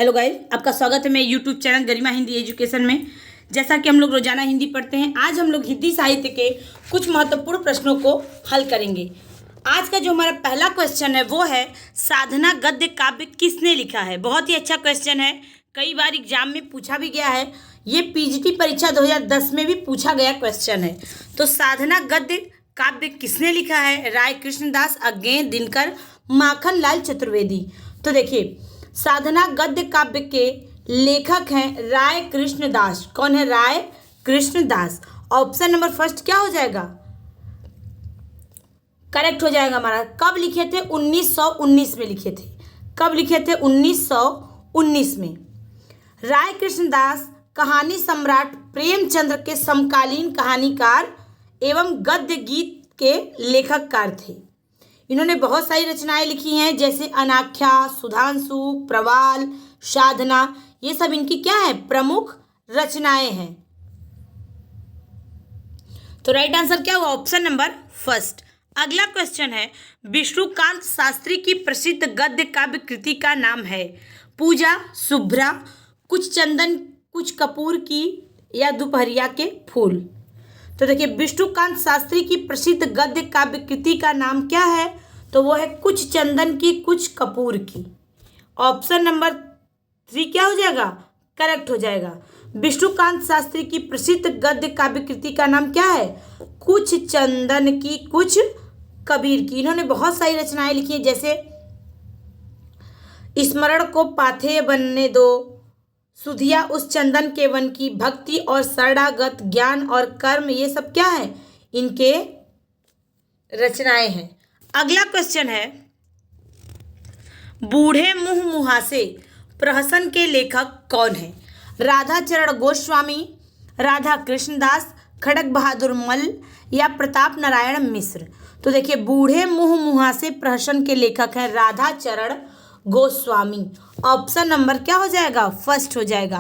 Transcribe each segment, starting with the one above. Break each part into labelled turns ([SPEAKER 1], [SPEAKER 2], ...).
[SPEAKER 1] Hello guys, आपका स्वागत है मेरे यूट्यूब चैनल गरिमा हिंदी एजुकेशन में। जैसा कि हम लोग रोजाना हिंदी पढ़ते हैं, आज हम लोग हिंदी साहित्य के कुछ महत्वपूर्ण प्रश्नों को हल करेंगे। आज का जो हमारा पहला क्वेश्चन है वो है, साधना गद्य काव्य किसने लिखा है। बहुत ही अच्छा क्वेश्चन है, कई बार एग्जाम में पूछा भी गया है। ये पीजीटी परीक्षा 2010 में भी पूछा गया क्वेश्चन है। तो साधना गद्य काव्य किसने लिखा है? राय कृष्णदास, अज्ञे, दिनकर, माखन लाल चतुर्वेदी। तो देखिए, साधना गद्य काव्य के लेखक हैं राय कृष्णदास। कौन है? राय कृष्णदास। ऑप्शन नंबर फर्स्ट क्या हो जाएगा? करेक्ट हो जाएगा हमारा। कब लिखे थे? 1919 में लिखे थे। कब लिखे थे? 1919 में। राय कृष्णदास कहानी सम्राट प्रेमचंद्र के समकालीन कहानीकार एवं गद्य गीत के लेखककार थे। इन्होंने बहुत सारी रचनाएं लिखी हैं, जैसे अनाख्या, सुधांशु, प्रवाल, साधना। ये सब इनकी क्या है? प्रमुख रचनाएं हैं। तो राइट आंसर क्या हुआ? Option number first. अगला क्वेश्चन है, विष्णुकांत शास्त्री की प्रसिद्ध गद्य काव्य कृति का नाम है? पूजा, शुभ्रा, कुछ चंदन कुछ कपूर की, या दोपहरिया के फूल। तो देखिए, विष्णुकांत शास्त्री की प्रसिद्ध गद्य काव्य कृति का नाम क्या है? तो वो है कुछ चंदन की कुछ कपूर की। ऑप्शन नंबर 3 क्या हो जाएगा? करेक्ट हो जाएगा। विष्णुकांत शास्त्री की प्रसिद्ध गद्य काव्य कृति का नाम क्या है? कुछ चंदन की कुछ कबीर की। इन्होंने बहुत सारी रचनाएं लिखी हैं, जैसे स्मरण को पाथेय बनने दो, सुधिया उस चंदन के वन की, भक्ति और शरणागत, ज्ञान और कर्म। ये सब क्या है? इनके रचनाएं हैं। अगला क्वेश्चन है, बूढ़े मुंह मुहासे प्रहसन के लेखक कौन है? राधा चरण गोस्वामी, राधा कृष्णदास, खड़ग बहादुर मल्ल, या प्रताप नारायण मिश्र। तो देखिए, बूढ़े मुंह मुहासे प्रहसन के लेखक हैं राधा चरण गोस्वामी। ऑप्शन नंबर क्या हो जाएगा? फर्स्ट हो जाएगा।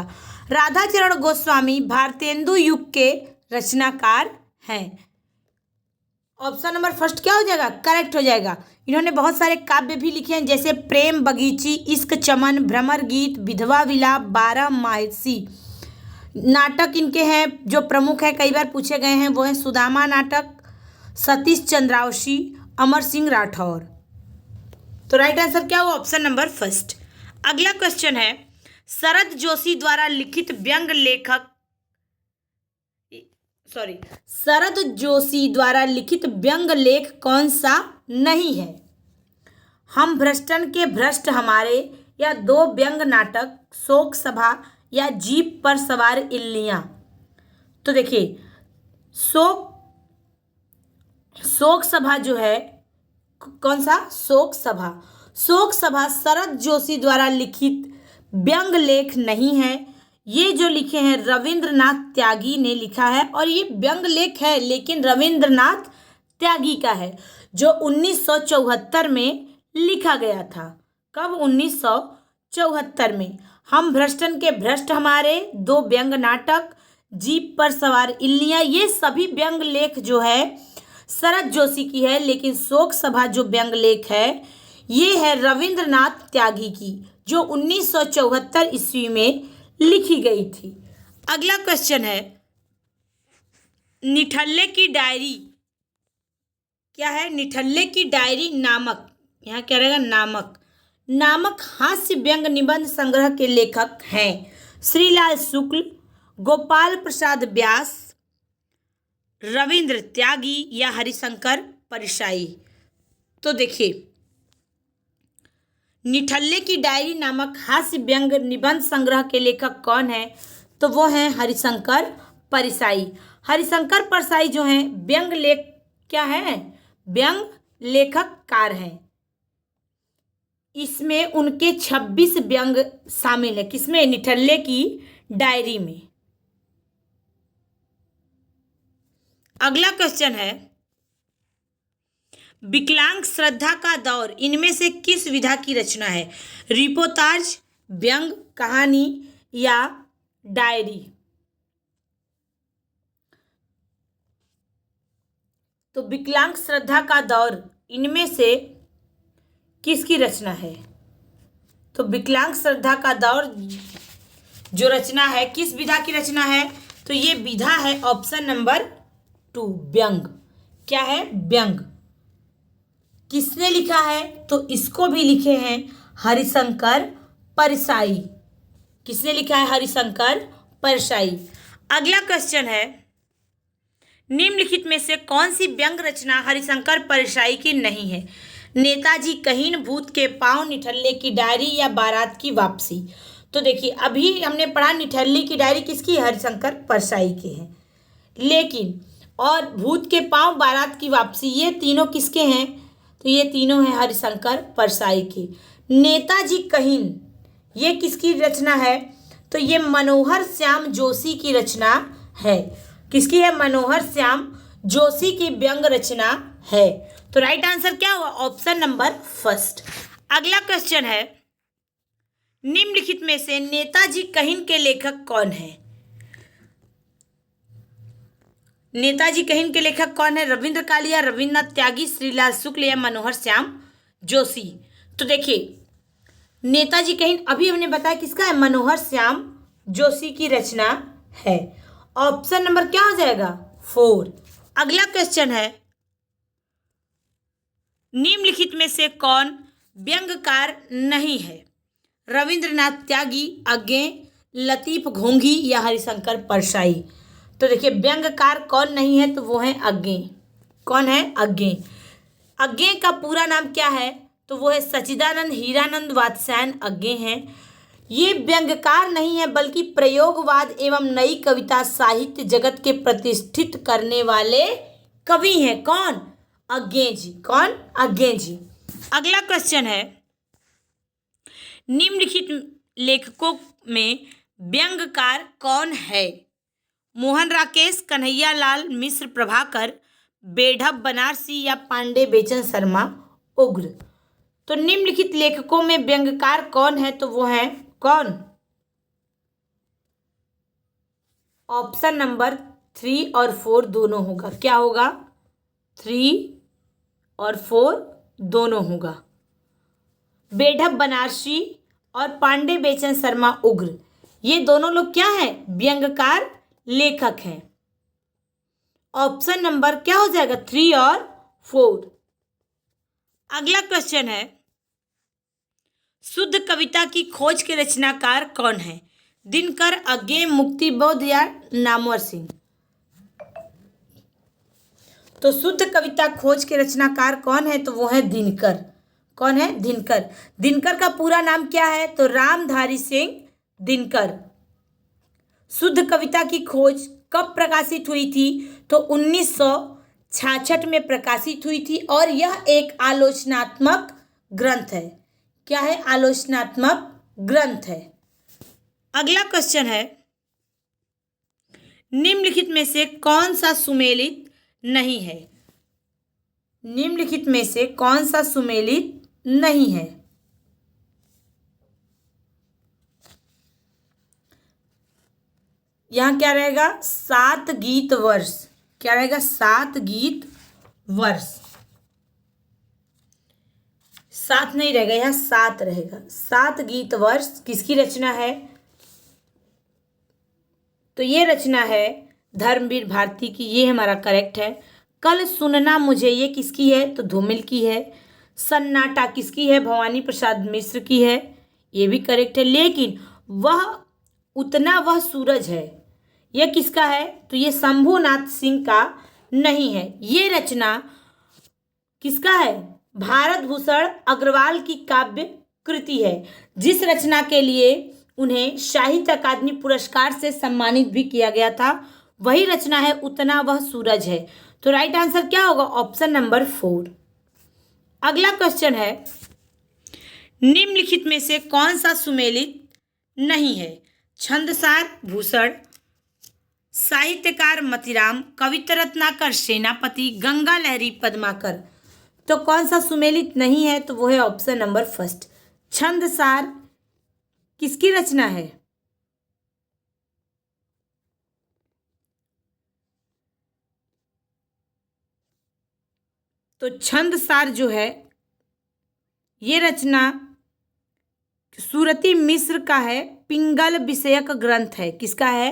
[SPEAKER 1] राधा चरण गोस्वामी भारतेंदु युग के रचनाकार हैं। ऑप्शन नंबर फर्स्ट क्या हो जाएगा? करेक्ट हो जाएगा। इन्होंने बहुत सारे काव्य भी लिखे हैं, जैसे प्रेम बगीची, इश्क चमन, भ्रमर गीत, विधवा विलाप, 12 मासी। नाटक इनके हैं जो प्रमुख है, कई बार पूछे गए हैं, वो है सुदामा नाटक, सतीश चंद्रावशी, अमर सिंह राठौर। तो राइट आंसर क्या हुआ? Option number first. अगला क्वेश्चन है, शरद जोशी द्वारा लिखित व्यंग लेखक शरद जोशी द्वारा लिखित व्यंग लेख कौन सा नहीं है? हम भ्रष्टन के भ्रष्ट हमारे, या दो व्यंग नाटक, शोक सभा, या जीप पर सवार इल्लियां। तो देखिए, शोक सभा जो है, कौन सा? शोक सभा। शोक सभा शरद जोशी द्वारा लिखित व्यंग लेख नहीं है। ये जो लिखे हैं रविंद्रनाथ त्यागी ने लिखा है, और ये व्यंग लेख है लेकिन रविंद्रनाथ त्यागी का है, जो 1974 में लिखा गया था। कब? 1974 में। हम भ्रष्टन के भ्रष्ट हमारे, दो व्यंग नाटक, जीप पर सवार इल्लियां, ये सभी व्यंग लेख जो है शरद जोशी की है, लेकिन शोक सभा जो व्यंग लेख है ये है रविंद्रनाथ त्यागी की, जो 1974 ईस्वी में लिखी गई थी। अगला क्वेश्चन है, निठल्ले की डायरी क्या है? निठल्ले की डायरी नामक, यहाँ क्या रहेगा? नामक हास्य व्यंग निबंध संग्रह के लेखक हैं श्रीलाल शुक्ल, गोपाल प्रसाद व्यास, रविंद्र त्यागी, या हरिशंकर परिसाई। तो देखिए, निठल्ले की डायरी नामक हास्य व्यंग निबंध संग्रह के लेखक कौन है? तो वो हैं हरिशंकर परिसाई। हरिशंकर परिसाई जो हैं व्यंग लेख क्या है? व्यंग लेखककार हैं। इसमें उनके 26 व्यंग शामिल है। किसमें? निठल्ले की डायरी में। अगला क्वेश्चन है, विकलांग श्रद्धा का दौर इनमें से किस विधा की रचना है? रिपोर्टाज, व्यंग, कहानी, या डायरी। तो विकलांग श्रद्धा का दौर इनमें से किसकी रचना है? तो विकलांग श्रद्धा का दौर जो रचना है किस विधा की रचना है? तो ये विधा है ऑप्शन नंबर 2 व्यंग। क्या है? व्यंग। किसने लिखा है? तो इसको भी लिखे हैं हरिशंकर परसाई। किसने लिखा है? हरिशंकर परसाई। अगला क्वेश्चन है, निम्नलिखित में से कौन सी व्यंग रचना हरिशंकर परसाई की नहीं है? नेताजी कहीन, भूत के पांव, निठल्ले की डायरी या बारात की वापसी। तो देखिए अभी हमने पढ़ा निठल्ले की डायरी किसकी है? हरिशंकर परसाई के हैं। लेकिन और भूत के पांव, बारात की वापसी, ये तीनों किसके हैं? तो ये तीनों हैं हरिशंकर परसाई के। नेताजी कहीन ये किसकी रचना है? तो ये मनोहर श्याम जोशी की रचना है। किसकी है? मनोहर श्याम जोशी की व्यंग रचना है। तो राइट आंसर क्या हुआ? Option number first. अगला क्वेश्चन है, निम्नलिखित में से नेताजी कहीन के लेखक कौन है? नेताजी कहीन के लेखक कौन है? रविंद्र कालिया, रविन्द्रनाथ त्यागी, श्रीलाल शुक्ल या मनोहर श्याम जोशी। तो देखिए नेताजी कहीन अभी हमने बताया किसका है? मनोहर श्याम जोशी की रचना है। ऑप्शन नंबर क्या हो जाएगा? 4। अगला क्वेश्चन है, निम्नलिखित में से कौन व्यंग्यकार नहीं है? रविंद्रनाथ त्यागी, अज्ञे, लतीफ घोंघी या हरिशंकर परसाई। तो देखिए व्यंग्यकार कौन नहीं है? तो वो है अज्ञे। कौन है? अज्ञे। अज्ञे का पूरा नाम क्या है? तो वो है सच्चिदानंद हीरानंद वात्स्यायन अज्ञे हैं। ये व्यंग्यकार नहीं है बल्कि प्रयोगवाद एवं नई कविता साहित्य जगत के प्रतिष्ठित करने वाले कवि हैं। कौन? अज्ञे जी। कौन? अज्ञे जी। अगला क्वेश्चन है, निम्नलिखित लेखकों में व्यंग्यकार कौन है? मोहन राकेश, कन्हैया लाल मिश्र, प्रभाकर, बेढब बनारसी या पांडे बेचन शर्मा उग्र। तो निम्नलिखित लेखकों में व्यंग्यकार कौन है? तो वो है कौन? ऑप्शन नंबर 3 और 4 दोनों होगा। क्या होगा? 3 और 4 दोनों होगा। बेढब बनारसी और पांडे बेचन शर्मा उग्र, ये दोनों लोग क्या है? व्यंग्यकार लेखक हैं। ऑप्शन नंबर क्या हो जाएगा? 3 और 4। अगला क्वेश्चन है, शुद्ध कविता की खोज के रचनाकार कौन है? दिनकर, अज्ञे, मुक्तिबोध या नामवर सिंह। तो शुद्ध कविता खोज के रचनाकार कौन है? तो वो है दिनकर। कौन है? दिनकर। दिनकर का पूरा नाम क्या है? तो रामधारी सिंह दिनकर। शुद्ध कविता की खोज कब प्रकाशित हुई थी? तो 1966 में प्रकाशित हुई थी और यह एक आलोचनात्मक ग्रंथ है। क्या है? आलोचनात्मक ग्रंथ है। अगला क्वेश्चन है, निम्नलिखित में से कौन सा सुमेलित नहीं है? निम्नलिखित में से कौन सा सुमेलित नहीं है? यहां क्या रहेगा? 7 गीत वर्ष। क्या रहेगा? 7 गीत वर्ष। 7 नहीं रहेगा, यहां 7 रहेगा। 7 गीत वर्ष किसकी रचना है? तो ये रचना है धर्मवीर भारती की। ये हमारा करेक्ट है। कल सुनना मुझे ये किसकी है? तो धूमिल की है। सन्नाटा किसकी है? भवानी प्रसाद मिश्र की है। ये भी करेक्ट है। लेकिन वह उतना वह सूरज है, यह किसका है? तो ये शंभुनाथ सिंह का नहीं है। ये रचना किसका है? भारत भूषण अग्रवाल की काव्य कृति है, जिस रचना के लिए उन्हें साहित्य अकादमी पुरस्कार से सम्मानित भी किया गया था। वही रचना है उतना वह सूरज है। तो राइट आंसर क्या होगा? Option number 4। अगला क्वेश्चन है, निम्नलिखित में से कौन सा सुमेलित नहीं है? छंदसार भूषण, साहित्यकार मतिराम, कविता रत्नाकर सेनापति, गंगा लहरी पद्माकर। तो कौन सा सुमेलित नहीं है? तो वो है ऑप्शन नंबर फर्स्ट। छंदसार किसकी रचना है? तो छंदसार जो है ये रचना सुरति मिश्र का है, पिंगल विषयक ग्रंथ है। किसका है?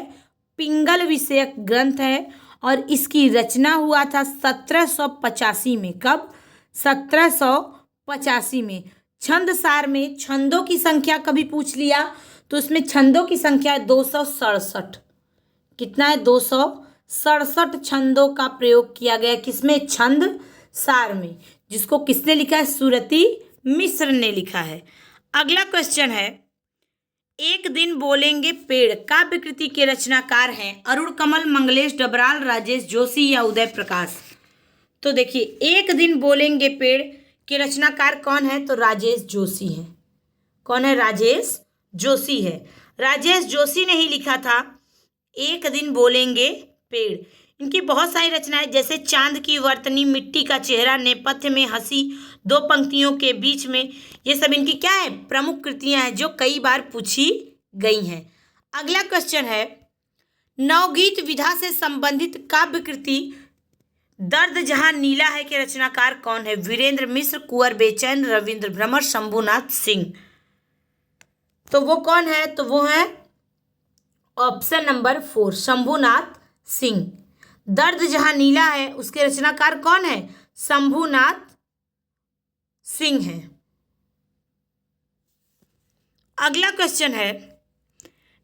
[SPEAKER 1] पिंगल विषयक ग्रंथ है और इसकी रचना हुआ था 1785 में। कब? 1785 में। छंदसार में छंदों की संख्या कभी पूछ लिया तो उसमें छंदों की संख्या है 267। कितना है? 267 छंदों का प्रयोग किया गया। किसमें? छंद सार में, जिसको किसने लिखा है? सुरति मिश्र ने लिखा है। अगला क्वेश्चन है, एक दिन बोलेंगे पेड़ काव्य कृति के रचनाकार हैं अरुण कमल, मंगलेश डबराल, राजेश जोशी या उदय प्रकाश। तो देखिए, एक दिन बोलेंगे पेड़ के रचनाकार कौन है? तो राजेश जोशी है। कौन है? राजेश जोशी है। राजेश जोशी ने ही लिखा था एक दिन बोलेंगे पेड़। इनकी बहुत सारी रचनाएं, जैसे चांद की वर्तनी, मिट्टी का चेहरा, नेपथ्य में हंसी, दो पंक्तियों के बीच में, ये सब इनकी क्या है? प्रमुख कृतियां हैं जो कई बार पूछी गई हैं। अगला क्वेश्चन है, नवगीत विधा से संबंधित काव्य कृति दर्द जहां नीला है के रचनाकार कौन है? वीरेंद्र मिश्र, कुंवर बेचैन, रविंद्र भ्रमर, शंभुनाथ सिंह। तो वो कौन है? तो वो है ऑप्शन नंबर 4, शंभुनाथ सिंह। दर्द जहां नीला है उसके रचनाकार कौन है? शंभुनाथ सिंह है। अगला क्वेश्चन है,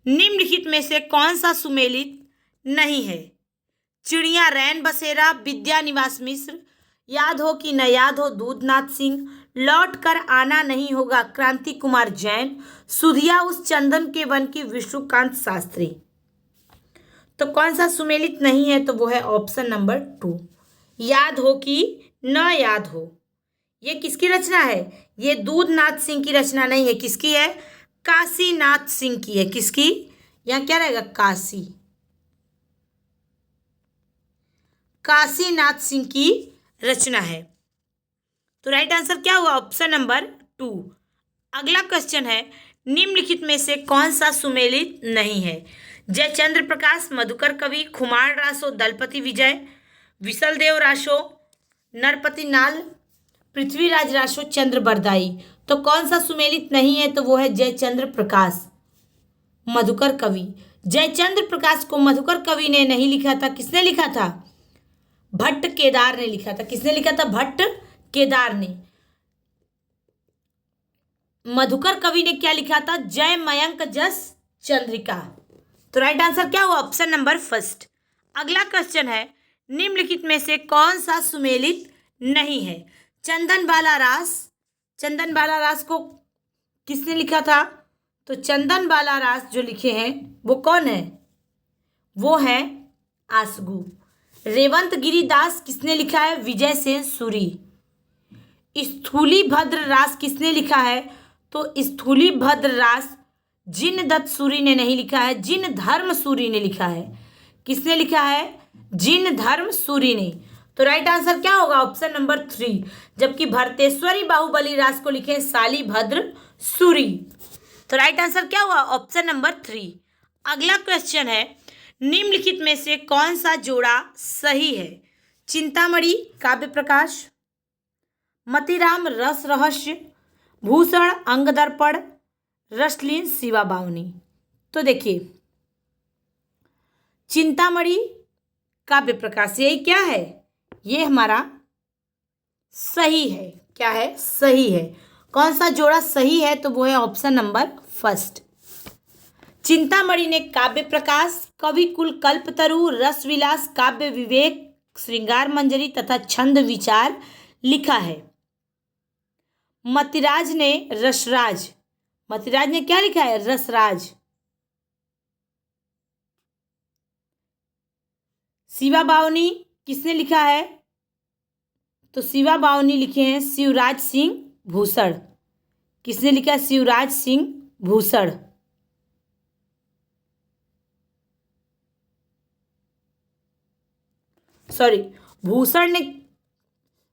[SPEAKER 1] निम्नलिखित में से कौन सा सुमेलित नहीं है? चिड़िया रैन बसेरा, विद्या निवास मिश्र, याद हो कि न याद हो दूधनाथ सिंह, लौट कर आना नहीं होगा क्रांति कुमार जैन, सुधिया उस चंदन के वन की विष्णुकांत शास्त्री। तो कौन सा सुमेलित नहीं है? तो वो है ऑप्शन नंबर 2, याद हो कि न याद हो। ये किसकी रचना है? ये दूधनाथ सिंह की रचना नहीं है। किसकी है? काशीनाथ सिंह की है। किसकी? यहाँ क्या रहेगा? काशीनाथ सिंह की रचना है। तो राइट आंसर क्या हुआ? Option number 2। अगला क्वेश्चन है, निम्नलिखित में से कौन सा सुमेलित नहीं है? जयचंद्र प्रकाश, मधुकर कवि, खुमार रासो, दलपति विजय, विशलदेव रासो, नरपति नाल, पृथ्वीराज रासो, चंद्र बरदाई। तो कौन सा सुमेलित नहीं है? तो वो है जयचंद्र प्रकाश, मधुकर कवि। जयचंद्र प्रकाश को मधुकर कवि ने नहीं लिखा था। किसने लिखा था? भट्ट केदार ने लिखा था। किसने लिखा था? भट्ट केदार ने। मधुकर कवि ने क्या लिखा था? जय मयंक जस चंद्रिका। तो राइट आंसर क्या हुआ? Option number 1। अगला क्वेश्चन है, निम्नलिखित में से कौन सा सुमेलित नहीं है? चंदन बाला रास। चंदन बाला रास को किसने लिखा था? तो चंदन बाला रास जो लिखे हैं वो कौन है? वो है आसगू। रेवंत गिरिदास किसने लिखा है? विजय सेन सूरी। स्थूली भद्र रास किसने लिखा है? तो स्थूली भद्र रास जिन दत्त सूरी ने नहीं लिखा है, जिन धर्म सूरी ने लिखा है। किसने लिखा है? जिन धर्म सूरी ने। तो राइट आंसर क्या होगा? Option number 3। जबकि भरतेश्वरी बाहुबली रास को लिखे शाली भद्र सूरी। तो राइट आंसर क्या हुआ? Option number 3। अगला क्वेश्चन है, निम्नलिखित में से कौन सा जोड़ा सही है? चिंतामणि काव्य प्रकाश, मतिराम रस रहस्य, भूषण अंग दर्पण, रसलीन शिवा बावनी। तो देखिए, चिंतामणि काव्य प्रकाश यही क्या है? ये हमारा सही है। क्या है? सही है। कौन सा जोड़ा सही है? तो वो है ऑप्शन नंबर 1। चिंतामणि ने काव्य प्रकाश, कवि कुल कल्पतरु, रस विलास, काव्य विवेक, श्रृंगार मंजरी तथा छंद विचार लिखा है। मतिराज ने रसराज। मतिराज ने क्या लिखा है? रसराज। शिवा बावनी किसने लिखा है? तो शिवा बावनी लिखे हैं शिवराज सिंह भूषण। किसने लिखा है? शिवराज सिंह भूषण। सॉरी, भूषण ने,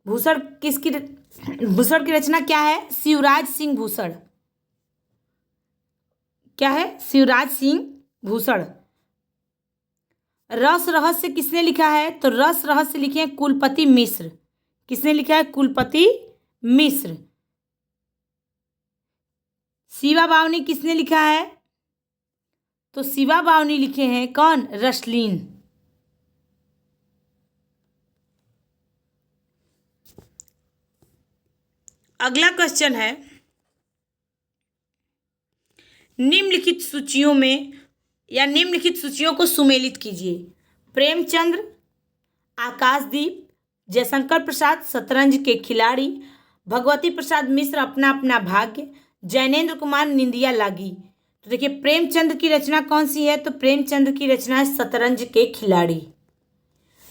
[SPEAKER 1] भूषण किसकी, भूषण की रचना क्या है? शिवराज सिंह भूषण। क्या है? शिवराज सिंह भूषण। रस रहस्य किसने लिखा है? तो रस रहस्य लिखे हैं कुलपति मिश्र। किसने लिखा है? कुलपति मिश्र। शिवा बावनी किसने लिखा है? तो शिवा बावनी लिखे हैं कौन? रसलीन। अगला क्वेश्चन है, निम्नलिखित सूचियों में या निम्नलिखित सूचियों को सुमेलित कीजिए। प्रेमचंद्र, आकाशदीप, जयशंकर प्रसाद शतरंज के खिलाड़ी, भगवती प्रसाद मिश्र अपना अपना भाग्य, जैनेन्द्र कुमार निंदिया लागी। तो देखिए प्रेमचंद्र की रचना कौन सी है? तो प्रेमचंद्र की रचना है शतरंज के खिलाड़ी।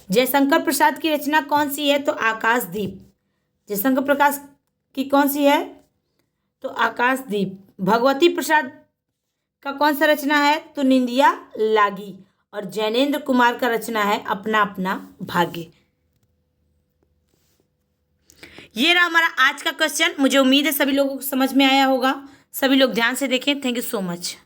[SPEAKER 1] जयशंकर प्रसाद की रचना कौन सी है? तो आकाशदीप। जयशंकर प्रकाश की कौन सी है? तो आकाशदीप। भगवती प्रसाद का कौन सा रचना है? तो निंदिया लागी। और जैनेन्द्र कुमार का रचना है अपना अपना भाग्य। ये रहा हमारा आज का क्वेश्चन। मुझे उम्मीद है सभी लोगों को समझ में आया होगा। सभी लोग ध्यान से देखें। Thank you so much.